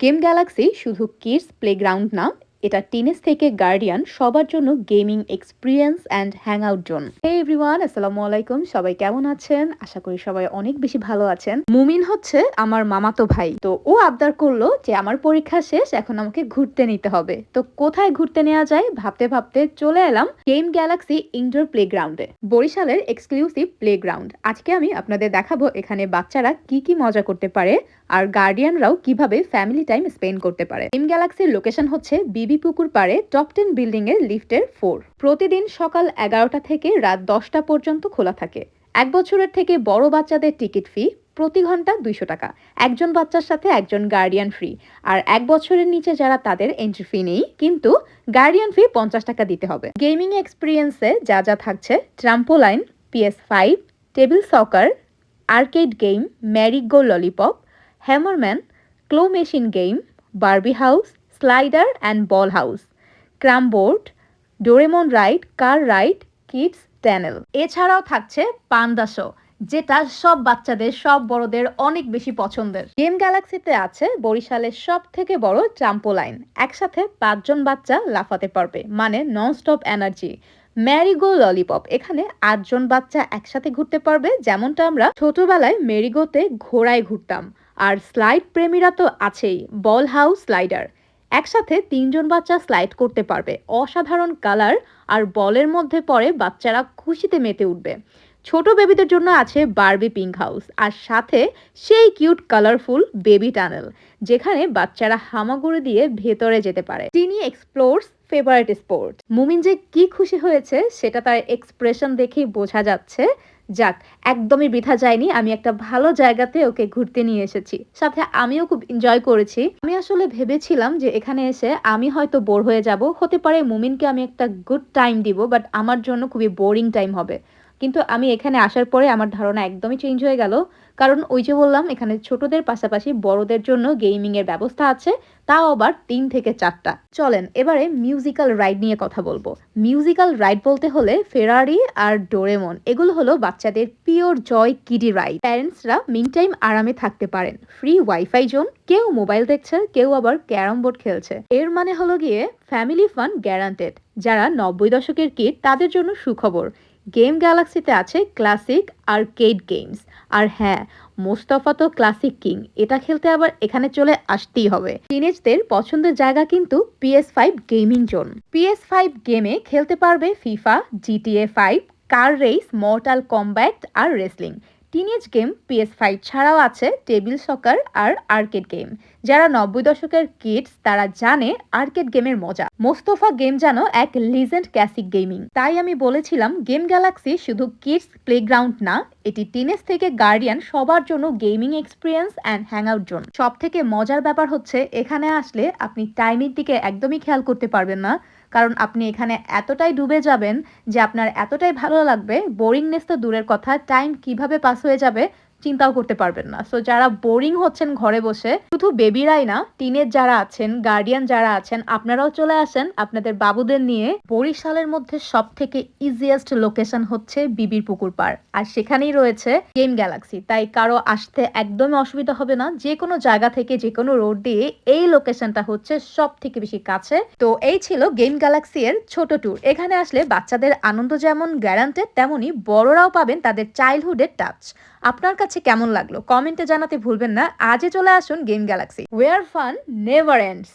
Game Galaxy শুধু kids playground না, এটা টিনেজ থেকে গার্ডিয়ান সবার জন্য gaming experience and hang out zone. Hey everyone, আসসালামু আলাইকুম। সবাই কেমন আছেন? আশা করি সবাই অনেক বেশি ভালো আছেন। মুমিন হচ্ছে আমার মামাতো ভাই। তো ও আবদার করলো যে আমার পরীক্ষা শেষ, এখন আমাকে ঘুরতে নিতে হবে। তো কোথায় ঘুরতে নেওয়া যায় ভাবতে ভাবতে চলে এলাম গেম গ্যালাক্সি ইনডোর প্লেগ্রাউন্ডে, বরিশালের এক্সক্লুসিভ প্লেগ্রাউন্ড। আজকে আমি আপনাদের দেখাবো এখানে বাচ্চারা কি কি মজা করতে পারে আর গার্ডিয়ানরাও কিভাবে ফ্যামিলি টাইম স্পেন্ড করতে পারে। গেম গ্যালাক্সির লোকেশন হচ্ছে বিবি পুকুর পাড়ে টপ 10 বিল্ডিং এর লিফটের 4। প্রতিদিন সকাল 11টা থেকে রাত 10টা পর্যন্ত খোলা থাকে। 1 বছরের থেকে বড় বাচ্চাদের টিকিট ফি প্রতি ঘন্টা 200 টাকা। একজন বাচ্চার সাথে একজন গার্ডিয়ান ফ্রি। আর 1 বছরের নিচে যারা, তাদের এন্ট্রি ফি নেই, কিন্তু গার্ডিয়ান ফি 50 টাকা দিতে হবে। গেমিং এক্সপিরিয়েন্সে যা যা থাকছে: trampoline, PS5, table soccer, arcade game, merry go lollipop, hammerman, claw machine game, Barbie house, slider and ball house, carrom board, Doraemon ride, car ride, kids tunnel. এছাড়াও থাকছে পান্ডা শো, যেটা সব বাচ্চাদের সব বড়দের অনেক বেশি পছন্দের। গেম গ্যালাক্সিতে আছে বরিশালের সব থেকে বড় ট্রাম্পোলাইন। একসাথে 5 জন বাচ্চা লাফাতে পারবে, মানে non stop energy. Merry-go lollipop, এখানে 8 জন বাচ্চা একসাথে ঘুরতে পারবে, যেমনটা আমরা ছোটবেলায় মেরিগোতে ঘোড়ায় ঘুরতাম। আর স্লাইড প্রেমীরা তো আছেই, বল হাউস স্লাইডার। একসাথে 3 জন বাচ্চা স্লাইড করতে পারবে। অসাধারণ কালার আর বলের মধ্যে পড়ে বাচ্চারা খুশিতে মেতে উঠবে। ছোট বেবিদের জন্য আছে বারবি পিঙ্ক হাউস, আর সাথে সেই কিউট কালারফুল বেবি টানেল, যেখানে বাচ্চারা হামাগুড়ি দিয়ে ভেতরে যেতে পারে। টিনি এক্সপ্লোরস ফেভারিট স্পোর্ট। মুমিন যে কি খুশি হয়েছে সেটা তার এক্সপ্রেশন দেখেই বোঝা যাচ্ছে। যাক, একদমই বৃথা যায়নি, আমি একটা ভালো জায়গাতে ওকে ঘুরতে নিয়ে এসেছি, সাথে আমিও খুব এনজয় করেছি। আমি আসলে ভেবেছিলাম যে এখানে এসে আমি হয়তো বোর হয়ে যাব, হতে পারে মুমিনকে আমি একটা গুড টাইম দিব, বাট আমার জন্য খুবই বোরিং টাইম হবে। কিন্তু আমি এখানে আসার পরে আমার ধারণা একদমই চেঞ্জ হয়ে গেল, কারণ ওই যে বললাম, এখানে ছোটদের পাশাপাশি বড়দের জন্য গেমিং এর ব্যবস্থা আছে, তাও আবার 3 থেকে 4টা। চলেন এবারে মিউজিক্যাল রাইড নিয়ে কথা বলবো। মিউজিক্যাল রাইড বলতে হলে ফেরারি আর ডোরেমন, এগুলো হলো বাচ্চাদের পিওর জয় কিডি রাইড। প্যারেন্টসরা মিন টাইম আরামে থাকতে পারেন। ফ্রি ওয়াইফাই জোন, কেউ মোবাইল দেখছে, কেউ আবার ক্যারাম বোর্ড খেলছে। এর মানে হলো গিয়ে ফ্যামিলি ফান গ্যারান্টেড। যারা 90 দশকের কিড, তাদের জন্য সুখবর, গেম গ্যালাক্সিতে আছে ক্লাসিক আর্কেড গেমস। আর হ্যাঁ, মোস্তফা তো ক্লাসিক কিং, এটা খেলতে আবার এখানে চলে আসতেই হবে। টিনেজদের পছন্দের জায়গা কিন্তু PS5 গেমিং জোন। PS5 গেমে খেলতে পারবে FIFA, GTA 5, car race, Mortal Kombat আর রেসলিং। টিনেজ গেম PS5 ছাড়াও আছে টেবিল সকার আর আর্কেড গেম। যারা 90 দশকের কিডস, তারা জানে আর্কেড গেমের মজা। মোস্তফা গেম যেন এক লিজেন্ড ক্লাসিক গেমিং। তাই আমি বলেছিলাম গেম গ্যালাক্সি শুধু কিডস প্লেগ্রাউন্ড না, এটি টিনেজ থেকে গার্ডিয়ান সবার জন্য gaming experience and hang out zone. সব থেকে মজার ব্যাপার হচ্ছে, এখানে আসলে আপনি টাইমের দিকে একদমই খেয়াল করতে পারবেন না, কারণ আপনি এখানে এতটাই ডুবে যাবেন যে আপনার এতটাই ভালো লাগবে, বোরিংনেস তো দূরের কথা, টাইম কিভাবে পাস হয়ে যাবে চিন্তাও করতে পারবেন না। সো যারা বোরিং হচ্ছেন ঘরে বসে, শুধু বেবিরাই না, টিনেজ যারা আছেন, গার্ডিয়ান যারা আছেন, আপনারাও চলে আসেন আপনাদের বাবুদের নিয়ে। বরিশালের মধ্যে সব থেকে ইজিয়েস্ট লোকেশন হচ্ছে বিবির পুকুর পাড়, আর সেখানেই রয়েছে গেম গ্যালাক্সি। তাই কারো আসতে একদমই অসুবিধা হবে না, যে কোনো জায়গা থেকে, যে কোনো রোড দিয়ে এই লোকেশনটা হচ্ছে সব থেকে বেশি কাছে। তো এই ছিল গেম গ্যালাক্সি এর ছোট ট্যুর। এখানে আসলে বাচ্চাদের আনন্দ যেমন গ্যারান্টেড, তেমনি বড়রাও পাবেন তাদের চাইল্ডহুডের টাচ। আপনার কাছে কেমন লাগলো কমেন্টে জানাতে ভুলবেন না। আজই চলে আসুন Game Galaxy, where fun never ends.